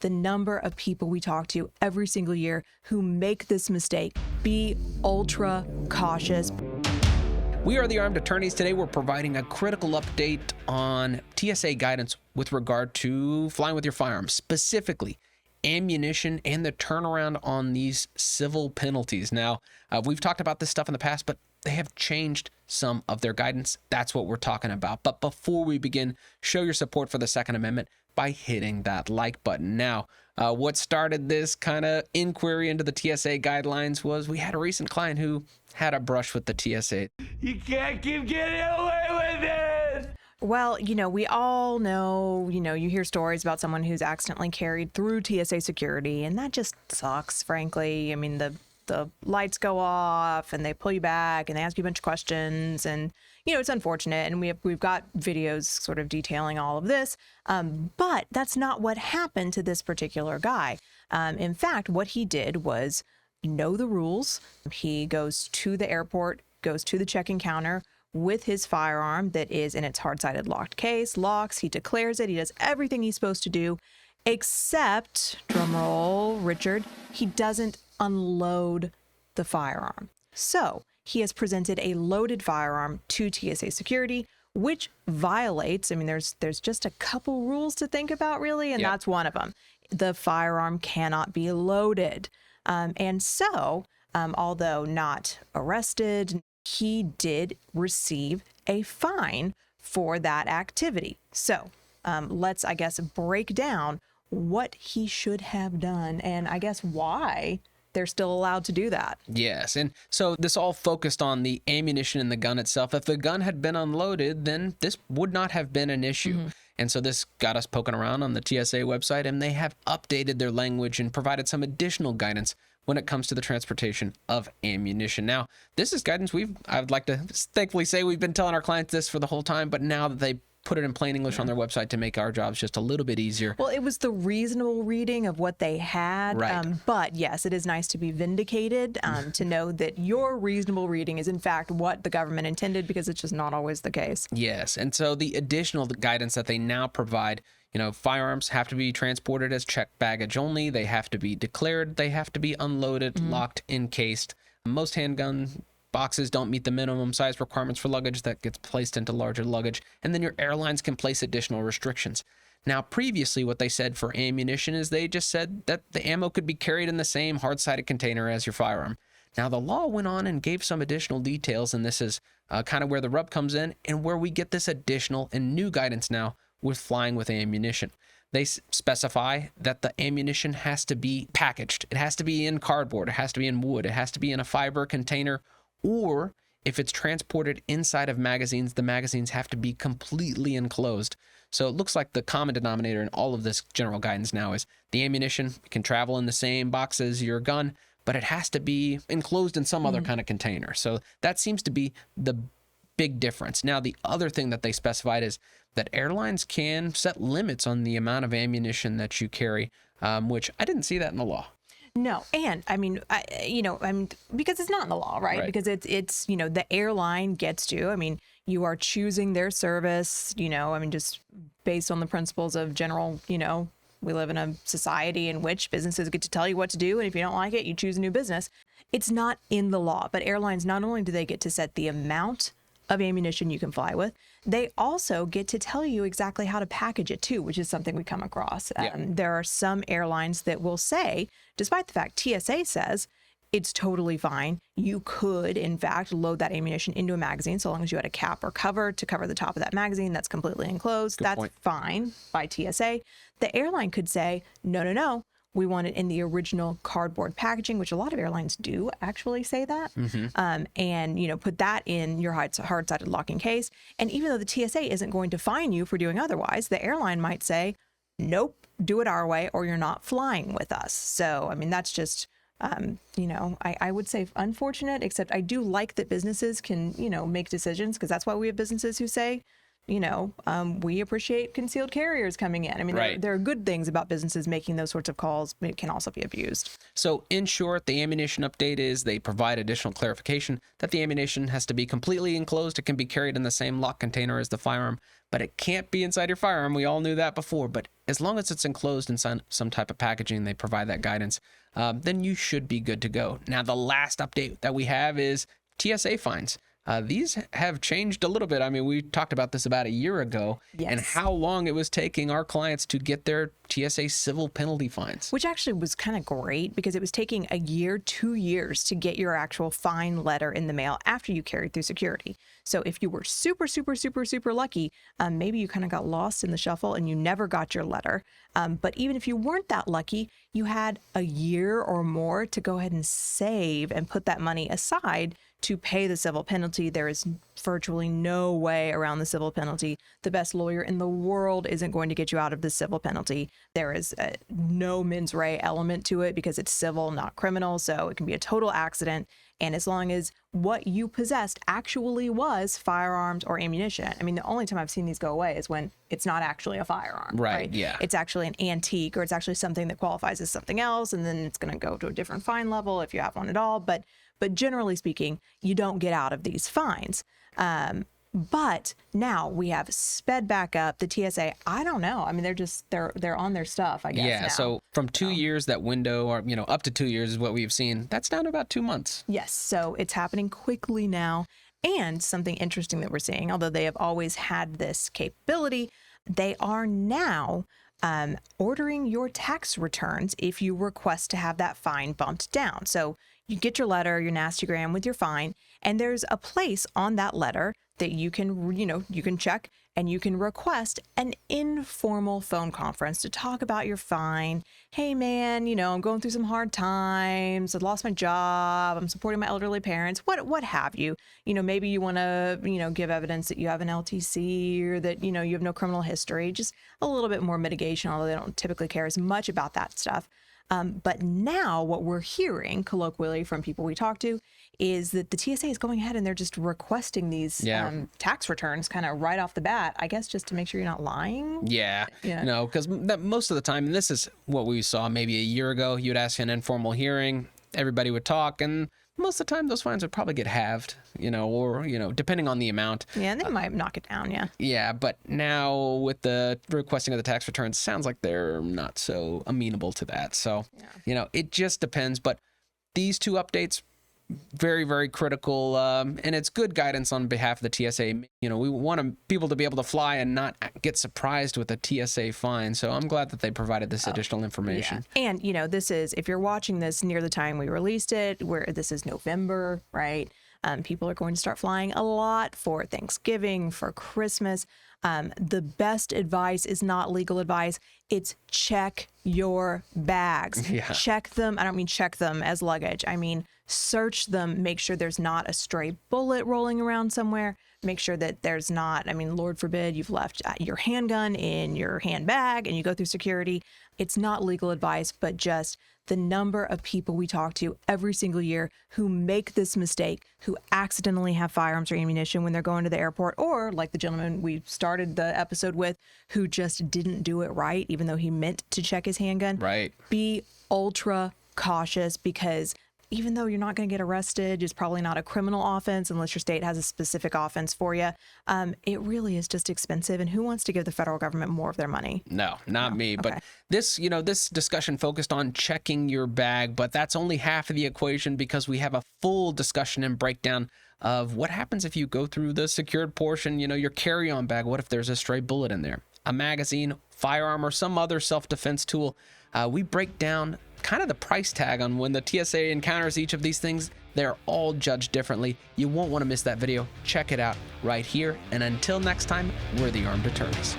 the number of people we talk to every single year who make this mistake. Be ultra cautious. We are the Armed Attorneys. Today we're providing a critical update on TSA guidance with regard to flying with your firearms, specifically ammunition and the turnaround on these civil penalties. Now, we've talked about this stuff in the past, but they have changed some of their guidance. That's what we're talking about. But before we begin, show your support for the Second Amendment by hitting that like button. Now, what started this kind of inquiry into the TSA guidelines was we had a recent client who had a brush with the TSA. You can't keep getting away with it! Well, we all know, you hear stories about someone who's accidentally carried through TSA security, and that just sucks, frankly. I mean, the lights go off and they pull you back and they ask you a bunch of questions, and it's unfortunate, and we've got videos sort of detailing all of this, but that's not what happened to this particular guy. In fact, what he did was know the rules. He goes to the airport, goes to the check-in counter with his firearm that is in its hard-sided locked case, locks, he declares it, he does everything he's supposed to do, except, drumroll, Richard, he doesn't unload the firearm. So he has presented a loaded firearm to TSA security, which violates, there's just a couple rules to think about, really, and that's one of them. The firearm cannot be loaded. And so, although not arrested, he did receive a fine for that activity. So let's, break down what he should have done and I guess why they're still allowed to do that. Yes, and so this all focused on the ammunition in the gun itself. If the gun had been unloaded, then this would not have been an issue. Mm-hmm. And so this got us poking around on the TSA website, and they have updated their language and provided some additional guidance when it comes to the transportation of ammunition. Now, this is guidance I would like to thankfully say we've been telling our clients this for the whole time, but now that they put it in plain English on their website to make our jobs just a little bit easier. Well, it was the reasonable reading of what they had. Right. But yes, it is nice to be vindicated, to know that your reasonable reading is in fact what the government intended, because it's just not always the case. Yes. And so the additional guidance that they now provide, firearms have to be transported as checked baggage only. They have to be declared. They have to be unloaded, locked, encased. Most handgun boxes don't meet the minimum size requirements for luggage that gets placed into larger luggage. And then your airlines can place additional restrictions. Now, previously, what they said for ammunition is they just said that the ammo could be carried in the same hard-sided container as your firearm. Now, the law went on and gave some additional details, and this is kind of where the rub comes in and where we get this additional and new guidance now with flying with ammunition. They specify that the ammunition has to be packaged. It has to be in cardboard. It has to be in wood. It has to be in a fiber container, or if it's transported inside of magazines, the magazines have to be completely enclosed. So it looks like the common denominator in all of this general guidance now is the ammunition can travel in the same box as your gun, but it has to be enclosed in some other kind of container. So that seems to be the big difference. Now, the other thing that they specified is that airlines can set limits on the amount of ammunition that you carry, which I didn't see that in the law. No. And because it's not in the law, right? Because it's, the airline gets to, you are choosing their service, just based on the principles of general, we live in a society in which businesses get to tell you what to do. And if you don't like it, you choose a new business. It's not in the law, but airlines, not only do they get to set the amount of ammunition you can fly with, they also get to tell you exactly how to package it too, which is something we come across. There are some airlines that will say, despite the fact TSA says it's totally fine, you could in fact load that ammunition into a magazine so long as you had a cap or cover to cover the top of that magazine that's completely enclosed. That's fine by TSA. The airline could say, no, we want it in the original cardboard packaging, which a lot of airlines do actually say that, and put that in your hard-sided locking case. And even though the TSA isn't going to fine you for doing otherwise, the airline might say, nope, do it our way or you're not flying with us. So, that's just, I would say unfortunate, except I do like that businesses can, make decisions, because that's why we have businesses who say, we appreciate concealed carriers coming in. I mean, Right. there are good things about businesses making those sorts of calls, but it can also be abused. So in short, the ammunition update is they provide additional clarification that the ammunition has to be completely enclosed. It can be carried in the same lock container as the firearm, but it can't be inside your firearm. We all knew that before, but as long as it's enclosed in some type of packaging, they provide that guidance, then you should be good to go. Now, the last update that we have is TSA fines. These have changed a little bit. I mean, we talked about this about a year ago and Yes. how long it was taking our clients to get their TSA civil penalty fines. Which actually was kind of great because it was taking a year, 2 years to get your actual fine letter in the mail after you carried through security. So if you were super, super, super, super lucky, maybe you kind of got lost in the shuffle and you never got your letter. But even if you weren't that lucky, you had a year or more to go ahead and save and put that money aside to pay the civil penalty. There is virtually no way around the civil penalty. The best lawyer in the world isn't going to get you out of the civil penalty. There is no mens rea element to it because it's civil, not criminal. So it can be a total accident. And as long as what you possessed actually was firearms or ammunition. I mean, the only time I've seen these go away is when it's not actually a firearm. Right, yeah. It's actually an antique, or it's actually something that qualifies as something else. And then it's going to go to a different fine level if you have one at all. But generally speaking, you don't get out of these fines. But now we have sped back up the TSA. I don't know. I mean, they're on their stuff, I guess. Yeah, now. so from 2 years, that window, or up to 2 years is what we've seen. That's down to about 2 months. Yes, so it's happening quickly now. And something interesting that we're seeing, although they have always had this capability, they are now ordering your tax returns if you request to have that fine bumped down. So you get your letter, your nastygram with your fine, and there's a place on that letter that you can check and you can request an informal phone conference to talk about your fine. Hey man, I'm going through some hard times. I lost my job. I'm supporting my elderly parents. What have you? Maybe you want to, give evidence that you have an LTC or that, you have no criminal history. Just a little bit more mitigation, although they don't typically care as much about that stuff. But now what we're hearing colloquially from people we talk to is that the TSA is going ahead and they're just requesting these tax returns kind of right off the bat, I guess, just to make sure you're not lying. Yeah. No, because most of the time, and this is what we saw maybe a year ago, you'd ask an informal hearing, everybody would talk, and most of the time those fines would probably get halved, or, depending on the amount. Yeah, and they might knock it down, yeah. Yeah, but now with the requesting of the tax returns, sounds like they're not so amenable to that. So, it just depends. But these two updates, very, very critical, and it's good guidance on behalf of the TSA. We want people to be able to fly and not get surprised with a TSA fine. So I'm glad that they provided this additional information. Yeah. And, this is, if you're watching this near the time we released it, where this is November, right? People are going to start flying a lot for Thanksgiving, for Christmas. The best advice is not legal advice. It's check your bags. Yeah. Check them. I don't mean check them as luggage. I mean, search them. Make sure there's not a stray bullet rolling around somewhere. Make sure that there's not, Lord forbid, you've left your handgun in your handbag and you go through security. It's not legal advice, but just the number of people we talk to every single year who make this mistake, who accidentally have firearms or ammunition when they're going to the airport, or like the gentleman we started the episode with, who just didn't do it right, even though he meant to check his handgun. Right. Be ultra cautious, because even though you're not going to get arrested, it's probably not a criminal offense unless your state has a specific offense for you. It really is just expensive. And who wants to give the federal government more of their money? No, not me. Okay. But this discussion focused on checking your bag, but that's only half of the equation, because we have a full discussion and breakdown of what happens if you go through the secured portion, your carry-on bag. What if there's a stray bullet in there, a magazine, firearm, or some other self-defense tool? We break down kind of the price tag on when the TSA encounters each of these things. They're all judged differently. You won't want to miss that video. Check it out right here. And until next time, we're the Armed Attorneys.